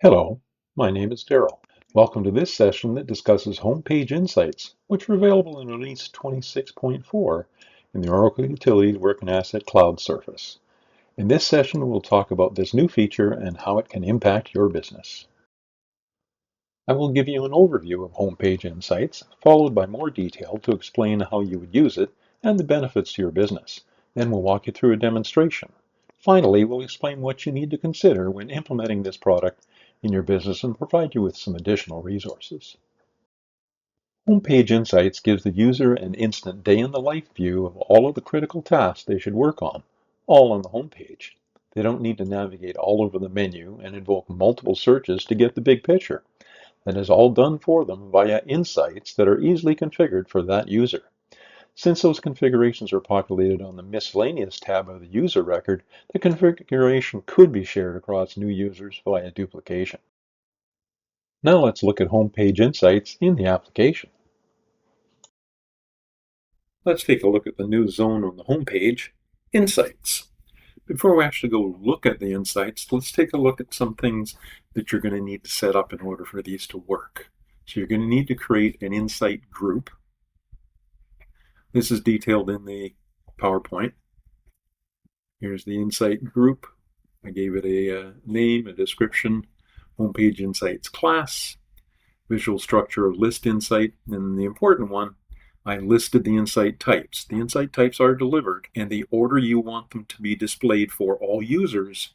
Hello, my name is Daryl. Welcome to this session that discusses Homepage Insights, which are available in Release 26.4 in the Oracle Utilities Work and Asset Cloud Surface. In this session, we'll talk about this new feature and how it can impact your business. I will give you an overview of Homepage Insights, followed by more detail to explain how you would use it and the benefits to your business. Then we'll walk you through a demonstration. Finally, we'll explain what you need to consider when implementing this product in your business and provide you with some additional resources. Homepage Insights gives the user an instant day-in-the-life view of all of the critical tasks they should work on, all on the homepage. They don't need to navigate all over the menu and invoke multiple searches to get the big picture. That is all done for them via insights that are easily configured for that user. Since those configurations are populated on the Miscellaneous tab of the user record, the configuration could be shared across new users via duplication. Now let's look at Homepage Insights in the application. Let's take a look at the new zone on the homepage, Insights. Before we actually go look at the insights, let's take a look at some things that you're going to need to set up in order for these to work. So you're going to need to create an insight group. This is detailed in the PowerPoint. Here's the insight group. I gave it a name, a description, Homepage Insights class, visual structure of list insight, and the important one, I listed the insight types. The insight types are delivered, and the order you want them to be displayed for all users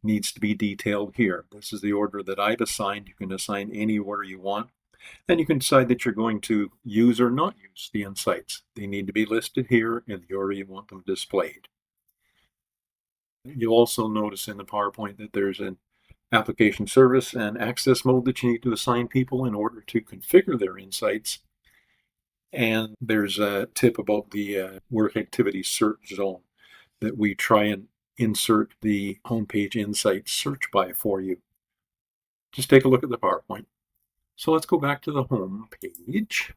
needs to be detailed here. This is the order that I've assigned. You can assign any order you want, and you can decide that you're going to use or not use the insights. They need to be listed here in the order you want them displayed. You'll also notice in the PowerPoint that there's an application service and access mode that you need to assign people in order to configure their insights. And there's a tip about the work activity search zone that we try and insert the homepage insights search by for you. Just take a look at the PowerPoint. So let's go back to the home page.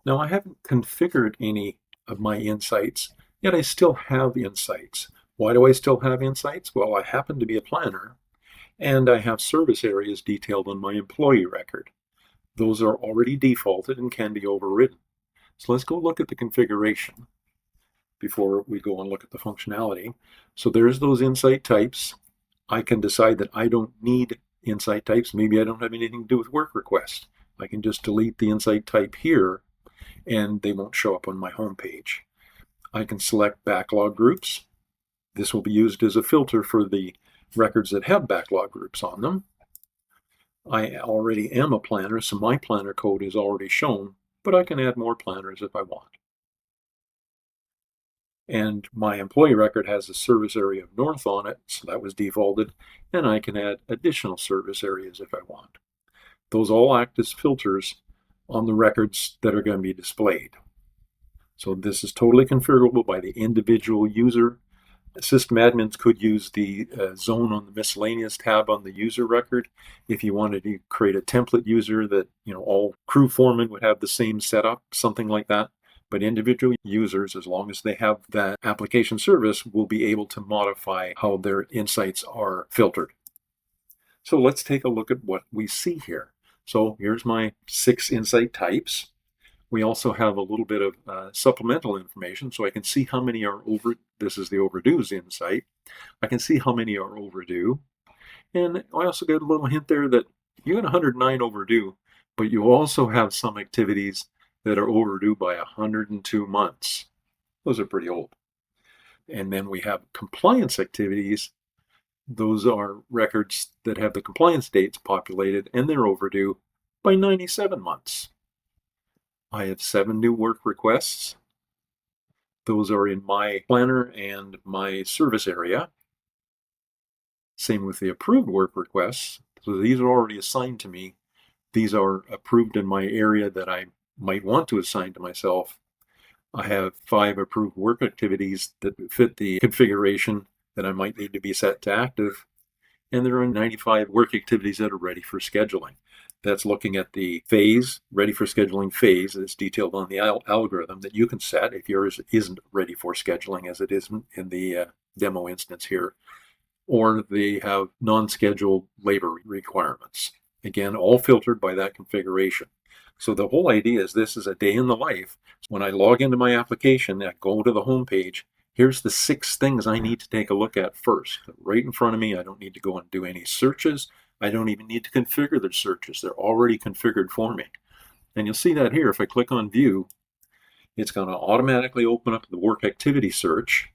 Now I haven't configured any of my insights, yet I still have insights. Why do I still have insights? Well, I happen to be a planner, and I have service areas detailed on my employee record. Those are already defaulted and can be overridden. So let's go look at the configuration before we go and look at the functionality. So there's those insight types. I can decide that I don't need insight types. Maybe I don't have anything to do with work requests. I can just delete the insight type here and they won't show up on my home page. I can select backlog groups. This will be used as a filter for the records that have backlog groups on them. I already am a planner, so my planner code is already shown, but I can add more planners if I want. And my employee record has a service area of north on it, so that was defaulted, and I can add additional service areas if I want. Those all act as filters on the records that are going to be displayed. So this is totally configurable by the individual user. System admins could use the zone on the Miscellaneous tab on the user record. If you wanted to create a template user that all crew foremen would have the same setup, something like that. But individual users, as long as they have that application service, will be able to modify how their insights are filtered. So let's take a look at what we see here. So here's my 6 insight types. We also have a little bit of supplemental information, so I can see how many are over. This is the overdues insight. I can see how many are overdue. And I also get a little hint there that you got 109 overdue, but you also have some activities that are overdue by 102 months. Those are pretty old. And then we have compliance activities. Those are records that have the compliance dates populated, and they're overdue by 97 months. I have 7 new work requests. Those are in my planner and my service area. Same with the approved work requests. So these are already assigned to me. These are approved in my area that I might want to assign to myself. I have 5 approved work activities that fit the configuration that I might need to be set to active. And there are 95 work activities that are ready for scheduling. That's looking at the phase, ready for scheduling phase, that's detailed on the algorithm that you can set if yours isn't ready for scheduling as it is in the demo instance here. or they have non-scheduled labor requirements. Again, all filtered by that configuration. So the whole idea is this is a day in the life. When I log into my application, I go to the home page, here's the 6 things I need to take a look at first. Right in front of me, I don't need to go and do any searches. I don't even need to configure the searches. They're already configured for me. And you'll see that here. If I click on View, it's going to automatically open up the Work Activity search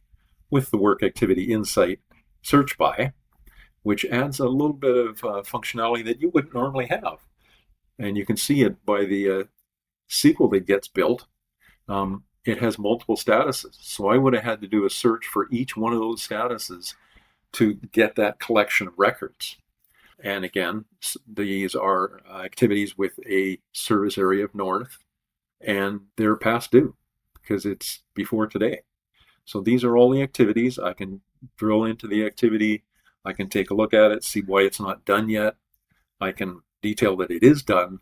with the Work Activity Insight search by, which adds a little bit of functionality that you wouldn't normally have. And you can see it by the SQL that gets built. It has multiple statuses. So I would have had to do a search for each one of those statuses to get that collection of records. And again, these are activities with a service area of north, and they're past due because it's before today. So these are all the activities. I can drill into the activity. I can take a look at it, see why it's not done yet. I can detail that it is done.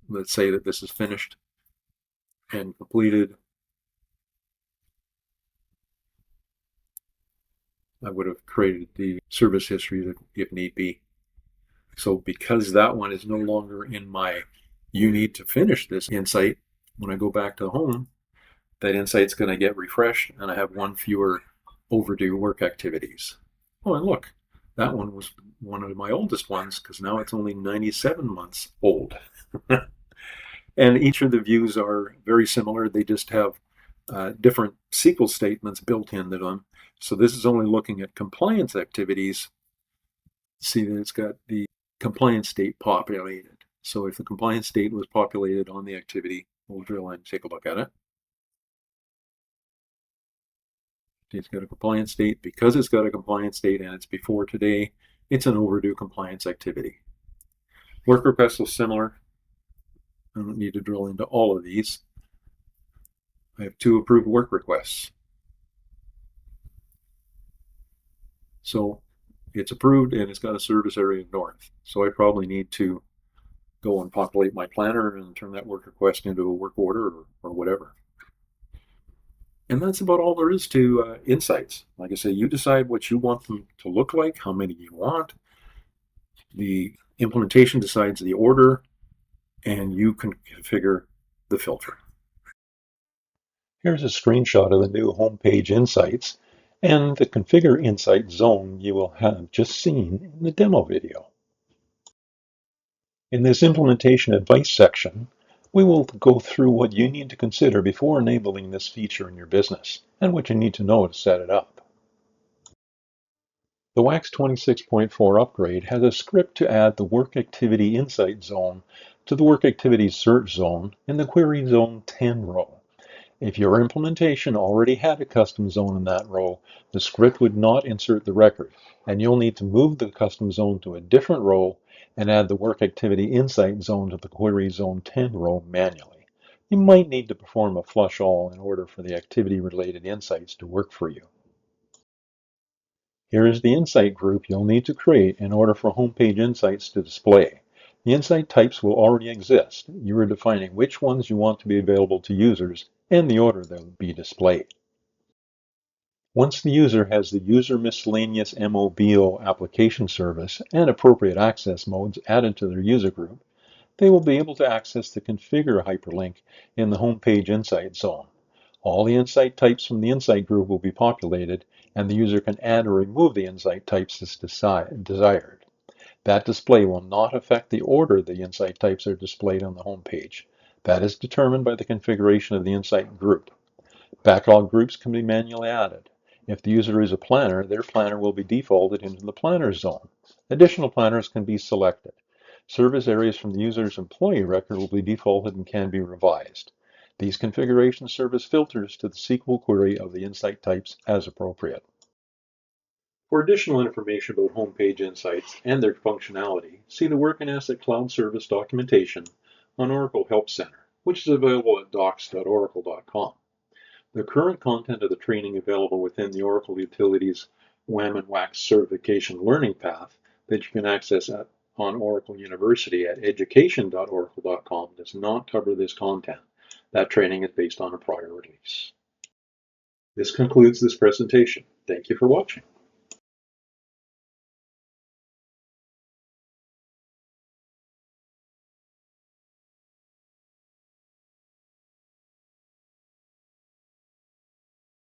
Let's say that this is finished and completed. I would have created the service history if need be. So because that one is no longer in my you need to finish this insight, when I go back to home, that insight's going to get refreshed and I have one fewer overdue work activities. Oh, and look, that one was one of my oldest ones because now it's only 97 months old. And each of the views are very similar. They just have different SQL statements built into them. So this is only looking at compliance activities. See that it's got the compliance state populated. So if the compliance state was populated on the activity, we'll drill in and take a look at it. It's got a compliance state. Because it's got a compliance state and it's before today, it's an overdue compliance activity. Work requests are similar. I don't need to drill into all of these. I have 2 approved work requests. So it's approved and it's got a service area of north. So I probably need to go and populate my planner and turn that work request into a work order or whatever. And that's about all there is to insights. Like I say, you decide what you want them to look like, how many you want. The implementation decides the order, and you can configure the filter. Here's a screenshot of the new homepage insights and the configure insight zone you will have just seen in the demo video. In this implementation advice section, we will go through what you need to consider before enabling this feature in your business and what you need to know to set it up. The WAX 26.4 upgrade has a script to add the Work Activity Insight zone to the Work Activity Search zone in the Query Zone 10 row. If your implementation already had a custom zone in that row, the script would not insert the record, and you'll need to move the custom zone to a different row and add the Work Activity Insight zone to the Query Zone 10 row manually. You might need to perform a flush all in order for the activity-related insights to work for you. Here is the insight group you'll need to create in order for homepage insights to display. The insight types will already exist. You are defining which ones you want to be available to users and the order they will be displayed. Once the user has the User Miscellaneous MOBO application service and appropriate access modes added to their user group, they will be able to access the Configure hyperlink in the Homepage Insight zone. All the insight types from the insight group will be populated, and the user can add or remove the insight types as desired. That display will not affect the order the insight types are displayed on the home page. That is determined by the configuration of the insight group. Backlog groups can be manually added. If the user is a planner, their planner will be defaulted into the planner zone. Additional planners can be selected. Service areas from the user's employee record will be defaulted and can be revised. These configurations serve as filters to the SQL query of the insight types as appropriate. For additional information about homepage insights and their functionality, see the Work and Asset Cloud Service documentation on Oracle Help Center, which is available at docs.oracle.com. The current content of the training available within the Oracle Utilities WAM and WAX certification learning path that you can access on Oracle University at education.oracle.com does not cover this content. That training is based on a prior release. This concludes this presentation. Thank you for watching.